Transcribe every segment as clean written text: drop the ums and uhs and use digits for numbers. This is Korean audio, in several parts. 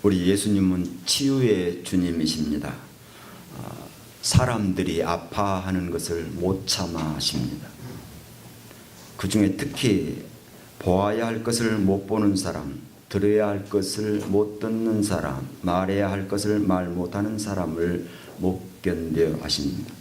우리 예수님은 치유의 주님이십니다. 사람들이 아파하는 것을 못 참아 하십니다. 그 중에 특히 보아야 할 것을 못 보는 사람, 들어야 할 것을 못 듣는 사람, 말해야 할 것을 말 못하는 사람을 못 견뎌 하십니다.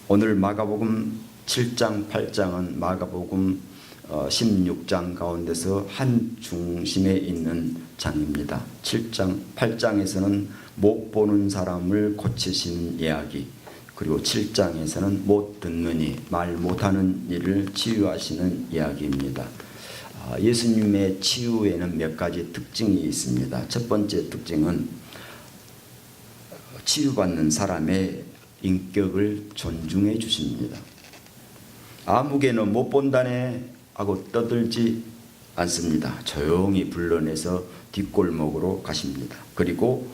오늘 마가복음 7장 8장은 마가복음 16장 가운데서 한 중심에 있는 장입니다. 7장 8장에서는 못 보는 사람을 고치시는 이야기, 그리고 7장에서는 못 듣는 이, 말 못하는 이를 치유하시는 이야기입니다. 예수님의 치유에는 몇 가지 특징이 있습니다. 첫 번째 특징은 치유받는 사람의 인격을 존중해 주십니다. 아무개는 못 본다네 하고 떠들지 않습니다. 조용히 불러내서 뒷골목으로 가십니다. 그리고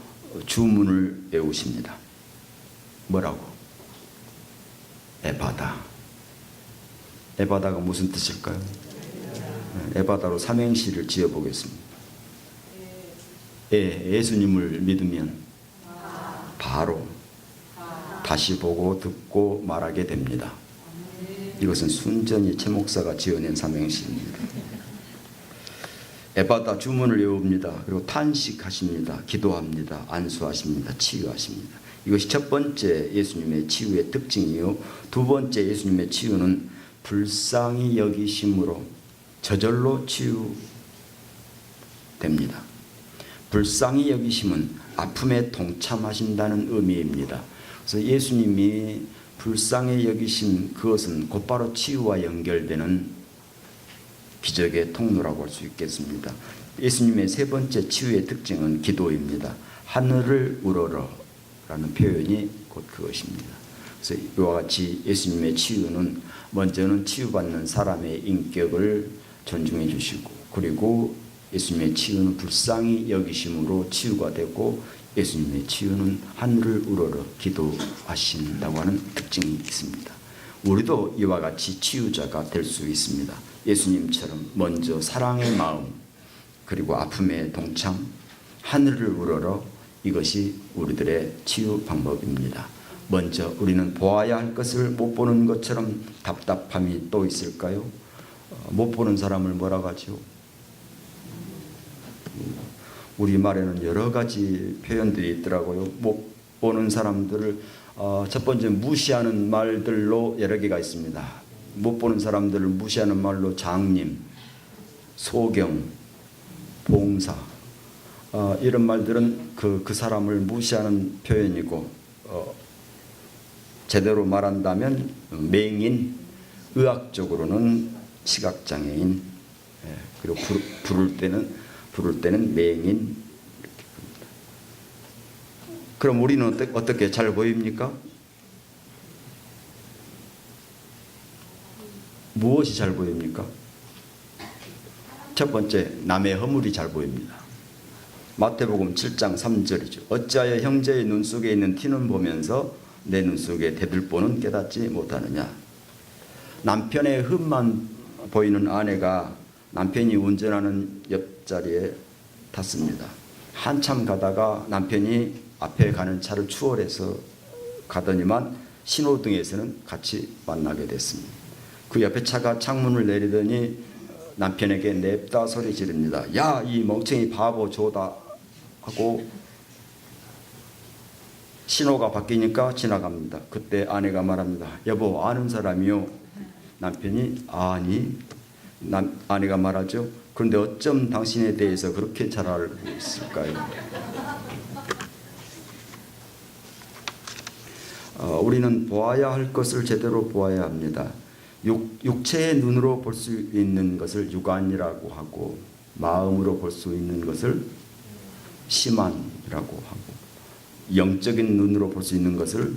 주문을 외우십니다. 뭐라고? 에바다. 에바다가 무슨 뜻일까요? 에바다로 삼행시를 지어보겠습니다. 예수님을 믿으면 바로 다시 보고 듣고 말하게 됩니다. 이것은 순전히 최 목사가 지어낸 삼행시입니다. 에바다, 주문을 외웁니다. 그리고 탄식하십니다. 기도합니다. 안수하십니다. 치유하십니다. 이것이 첫 번째 예수님의 치유의 특징이요. 두 번째 예수님의 치유는 불쌍히 여기심으로 저절로 치유됩니다. 불쌍히 여기심은 아픔에 동참하신다는 의미입니다. 그래서 예수님이 불쌍히 여기심, 그것은 곧바로 치유와 연결되는 기적의 통로라고 할 수 있겠습니다. 예수님의 세 번째 치유의 특징은 기도입니다. 하늘을 우러러 라는 표현이 곧 그것입니다. 그래서 이와 같이 예수님의 치유는 먼저는 치유받는 사람의 인격을 존중해 주시고, 그리고 예수님의 치유는 불쌍히 여기심으로 치유가 되고, 예수님의 치유는 하늘을 우러러 기도하신다고 하는 특징이 있습니다. 우리도 이와 같이 치유자가 될 수 있습니다. 예수님처럼 먼저 사랑의 마음, 그리고 아픔의 동참, 하늘을 우러러, 이것이 우리들의 치유 방법입니다. 먼저 우리는 보아야 할 것을 못 보는 것처럼 답답함이 또 있을까요? 못 보는 사람을 뭐라고 하죠? 우리말에는 여러 가지 표현들이 있더라고요. 못 보는 사람들을 첫 번째 무시하는 말들로 여러 개가 있습니다. 못 보는 사람들을 무시하는 말로 장님, 소경, 봉사, 이런 말들은 그 사람을 무시하는 표현이고, 제대로 말한다면 맹인, 의학적으로는 시각장애인, 그리고 부를 때는 맹인. 그럼 우리는 어떻게 잘 보입니까? 무엇이 잘 보입니까? 첫 번째, 남의 허물이 잘 보입니다. 마태복음 7장 3절이죠. 어찌하여 형제의 눈 속에 있는 티는 보면서 내 눈 속에 대들보는 깨닫지 못하느냐. 남편의 흠만 보이는 아내가 남편이 운전하는 옆자리에 탔습니다. 한참 가다가 남편이 앞에 가는 차를 추월해서 가더니만 신호등에서는 같이 만나게 됐습니다. 그 옆에 차가 창문을 내리더니 남편에게 냅다 소리 지릅니다. 야, 이 멍청이 바보 조다 하고 신호가 바뀌니까 지나갑니다. 그때 아내가 말합니다. 여보, 아는 사람이요? 남편이 아니. 아내가 말하죠. 그런데 어쩜 당신에 대해서 그렇게 잘 알고 있을까요? 우리는 보아야 할 것을 제대로 보아야 합니다. 육체의 눈으로 볼 수 있는 것을 육안이라고 하고, 마음으로 볼 수 있는 것을 심안이라고 하고, 영적인 눈으로 볼 수 있는 것을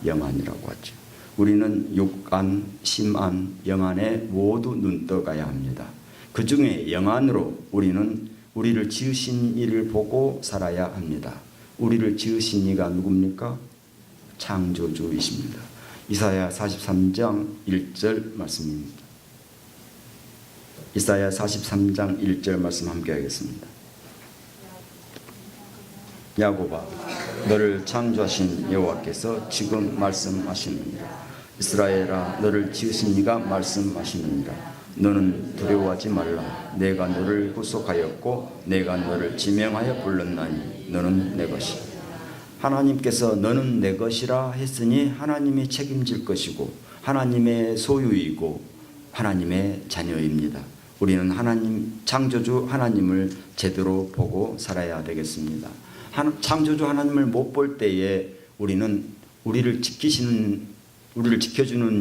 영안이라고 하죠. 우리는 육안, 심안, 영안에 모두 눈떠가야 합니다. 그 중에 영안으로 우리는 우리를 지으신 이를 보고 살아야 합니다. 우리를 지으신 이가 누굽니까? 창조주이십니다. 이사야 43장 1절 말씀입니다. 이사야 43장 1절 말씀 함께 하겠습니다. 야곱아, 너를 창조하신 여호와께서 지금 말씀하시느니라. 이스라엘아, 너를 지으신 이가 말씀하시느니라. 너는 두려워하지 말라. 내가 너를 구속하였고 내가 너를 지명하여 불렀나니 너는 내 것이라. 하나님께서 너는 내 것이라 했으니 하나님이 책임질 것이고 하나님의 소유이고 하나님의 자녀입니다. 우리는 하나님, 창조주 하나님을 제대로 보고 살아야 되겠습니다. 창조주 하나님을 못 볼 때에 우리는 우리를 지켜주는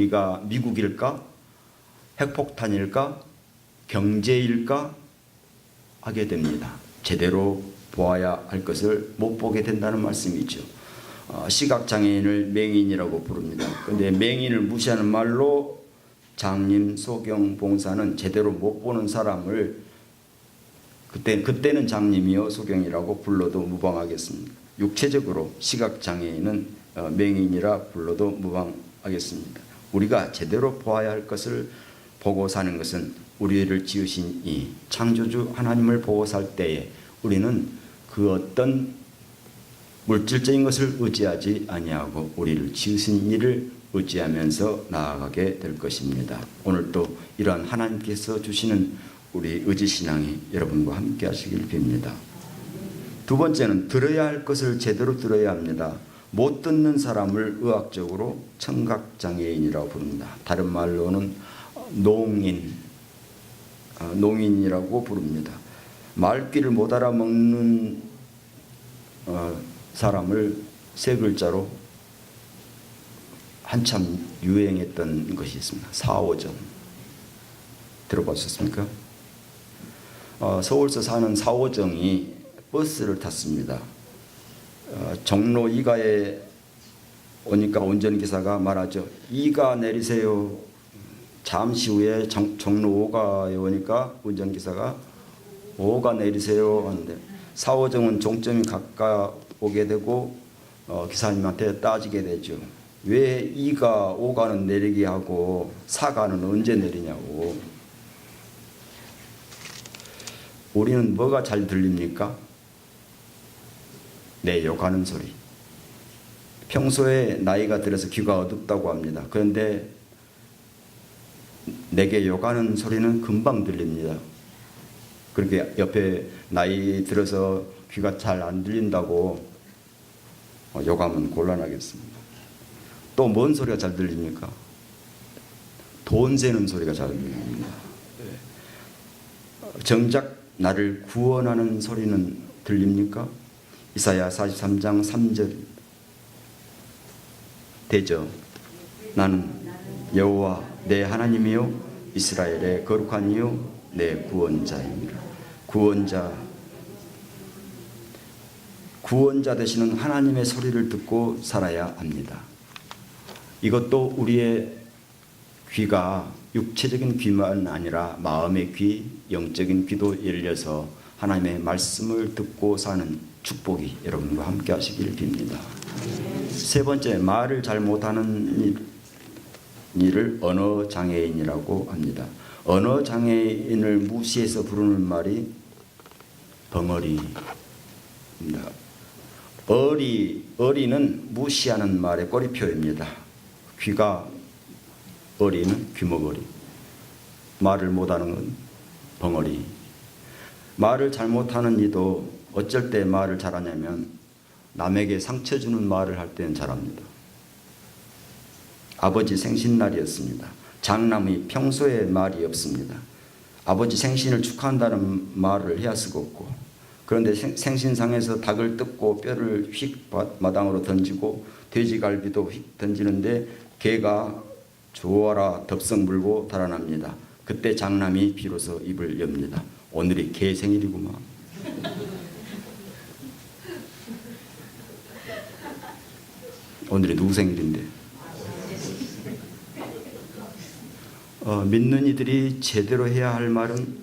이가 미국일까? 핵폭탄일까? 경제일까? 하게 됩니다. 제대로 보아야 할 것을 못 보게 된다는 말씀이죠. 시각장애인을 맹인이라고 부릅니다. 그런데 맹인을 무시하는 말로 장님, 소경, 봉사는 제대로 못 보는 사람을 그때는 장님이요 소경이라고 불러도 무방하겠습니다. 육체적으로 시각장애인은 맹인이라 불러도 무방하겠습니다. 우리가 제대로 보아야 할 것을 보고 사는 것은 우리를 지으신 이 창조주 하나님을 보고 살 때에 우리는 그 어떤 물질적인 것을 의지하지 아니하고 우리를 지으신 이를 의지하면서 나아가게 될 것입니다. 오늘도 이러한 하나님께서 주시는 우리 의지신앙이 여러분과 함께 하시길 빕니다. 두 번째는 들어야 할 것을 제대로 들어야 합니다. 못 듣는 사람을 의학적으로 청각장애인이라고 부릅니다. 다른 말로는 농인이라고 부릅니다. 말귀를 못 알아먹는 사람을 세 글자로 한참 유행했던 것이 있습니다. 사오정. 들어보셨습니까? 서울서 사는 사오정이 버스를 탔습니다. 종로 2가에 오니까 운전기사가 말하죠. 2가 내리세요. 잠시 후에 종로 5가에 오니까 운전기사가 5가 내리세요 하는데 사오정은 종점이 가까우게 되고 기사님한테 따지게 되죠. 왜 2가 5가는 내리게 하고 4가는 언제 내리냐고. 우리는 뭐가 잘 들립니까? 내 욕하는 소리. 평소에 나이가 들어서 귀가 어둡다고 합니다. 그런데 내게 욕하는 소리는 금방 들립니다. 그렇게 옆에 나이 들어서 귀가 잘 안 들린다고 욕하면 곤란하겠습니다. 또 뭔 소리가 잘 들립니까? 돈 세는 소리가 잘 들립니다. 정작 나를 구원하는 소리는 들립니까? 이사야 43장 3절 되죠. 나는 여호와 내 하나님이요 이스라엘의 거룩한 이요 내 구원자입니다. 구원자 되시는 하나님의 소리를 듣고 살아야 합니다. 이것도 우리의 귀가 육체적인 귀만 아니라 마음의 귀, 영적인 귀도 열려서 하나님의 말씀을 듣고 사는 축복이 여러분과 함께 하시길 빕니다. 세 번째, 말을 잘 못하는 일을 언어장애인이라고 합니다. 언어장애인을 무시해서 부르는 말이 벙어리입니다. 어리는 무시하는 말의 꼬리표입니다. 귀가 어리는 귀머거리. 말을 못하는 건 벙어리. 말을 잘못하는 이도 어쩔 때 말을 잘하냐면 남에게 상처 주는 말을 할 때는 잘합니다. 아버지 생신날이었습니다. 장남이 평소에 말이 없습니다. 아버지 생신을 축하한다는 말을 해야 수가 없고, 그런데 생신상에서 닭을 뜯고 뼈를 휙 마당으로 던지고 돼지갈비도 휙 던지는데 개가 좋아라 덥석 물고 달아납니다. 그때 장남이 비로소 입을 엽니다. 오늘이 개 생일이구만. 오늘이 누구 생일인데? 믿는 이들이 제대로 해야 할 말은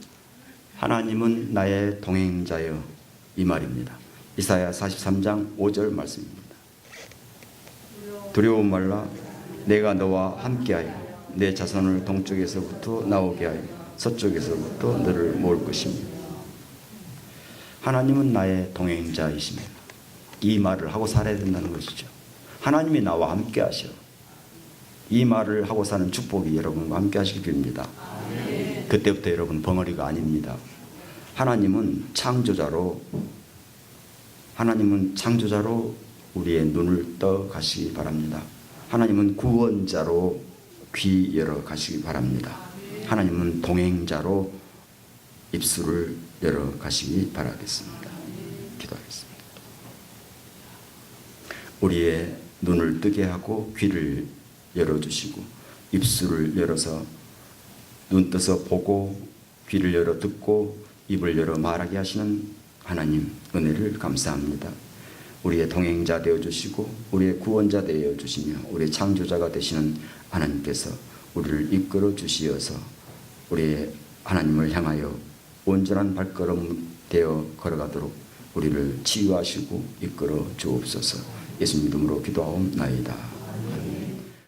하나님은 나의 동행자여, 이 말입니다. 이사야 43장 5절 말씀입니다. 두려움 말라. 내가 너와 함께하여 내 자손을 동쪽에서부터 나오게 하여 서쪽에서부터 너를 모을 것입니다. 하나님은 나의 동행자이십니다. 이 말을 하고 살아야 된다는 것이죠. 하나님이 나와 함께 하셔. 이 말을 하고 사는 축복이 여러분과 함께 하시기 빕니다. 그때부터 여러분 벙어리가 아닙니다. 하나님은 창조자로 우리의 눈을 떠 가시기 바랍니다. 하나님은 구원자로 귀 열어 가시기 바랍니다. 하나님은 동행자로 입술을 열어 가시기 바라겠습니다. 기도하겠습니다. 우리의 눈을 뜨게 하고 귀를 열어주시고 입술을 열어서 눈 떠서 보고 귀를 열어 듣고 입을 열어 말하게 하시는 하나님 은혜를 감사합니다. 우리의 동행자 되어주시고 우리의 구원자 되어주시며 우리의 창조자가 되시는 하나님께서 우리를 이끌어 주시어서 우리의 하나님을 향하여 온전한 발걸음 되어 걸어가도록 우리를 치유하시고 이끌어 주옵소서. 예수 믿음으로 기도하옵나이다.